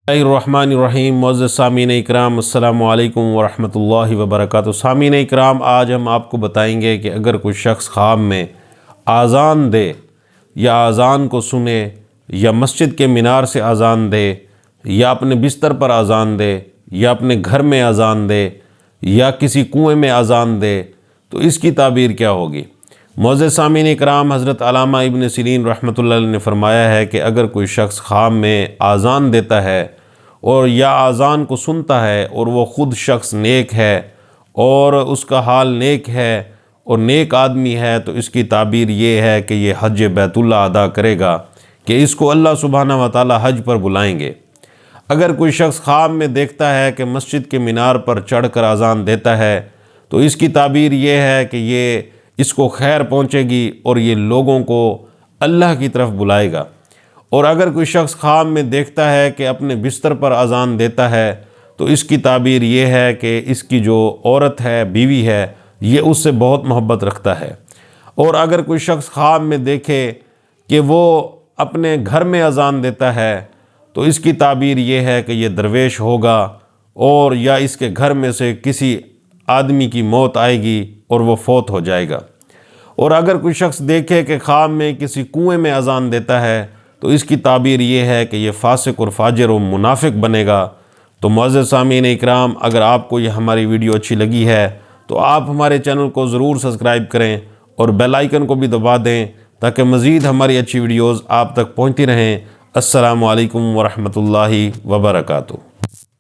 الرحمن الرحیم معزز سامعین اکرام، السلام علیکم ورحمۃ اللہ وبرکاتہ۔ سامعین اکرام، آج ہم آپ کو بتائیں گے کہ اگر کوئی شخص خواب میں آذان دے یا آذان کو سنے یا مسجد کے مینار سے آذان دے یا اپنے بستر پر آذان دے یا اپنے گھر میں آذان دے یا کسی کنویں میں آذان دے تو اس کی تعبیر کیا ہوگی؟ معزز سامعین اکرام، حضرت علامہ ابن سیرین رحمۃ اللہ علیہ نے فرمایا ہے کہ اگر کوئی شخص خواب میں آذان دیتا ہے اور یا آذان کو سنتا ہے اور وہ خود شخص نیک ہے اور اس کا حال نیک ہے اور نیک آدمی ہے، تو اس کی تعبیر یہ ہے کہ یہ حج بیت اللہ ادا کرے گا، کہ اس کو اللہ سبحانہ و تعالی حج پر بلائیں گے۔ اگر کوئی شخص خواب میں دیکھتا ہے کہ مسجد کے مینار پر چڑھ کر آذان دیتا ہے تو اس کی تعبیر یہ ہے کہ یہ اس کو خیر پہنچے گی اور یہ لوگوں کو اللہ کی طرف بلائے گا۔ اور اگر کوئی شخص خواب میں دیکھتا ہے کہ اپنے بستر پر آذان دیتا ہے تو اس کی تعبیر یہ ہے کہ اس کی جو عورت ہے، بیوی ہے، یہ اس سے بہت محبت رکھتا ہے۔ اور اگر کوئی شخص خواب میں دیکھے کہ وہ اپنے گھر میں آذان دیتا ہے تو اس کی تعبیر یہ ہے کہ یہ درویش ہوگا اور یا اس کے گھر میں سے کسی آدمی کی موت آئے گی اور وہ فوت ہو جائے گا۔ اور اگر کوئی شخص دیکھے کہ خواب میں کسی کنویں میں آذان دیتا ہے تو اس کی تعبیر یہ ہے کہ یہ فاسق اور فاجر و منافق بنے گا۔ تو معزز سامعین اکرام، اگر آپ کو یہ ہماری ویڈیو اچھی لگی ہے تو آپ ہمارے چینل کو ضرور سبسکرائب کریں اور بیل آئیکن کو بھی دبا دیں تاکہ مزید ہماری اچھی ویڈیوز آپ تک پہنچتی رہیں۔ السلام علیکم ورحمۃ اللہ وبرکاتہ۔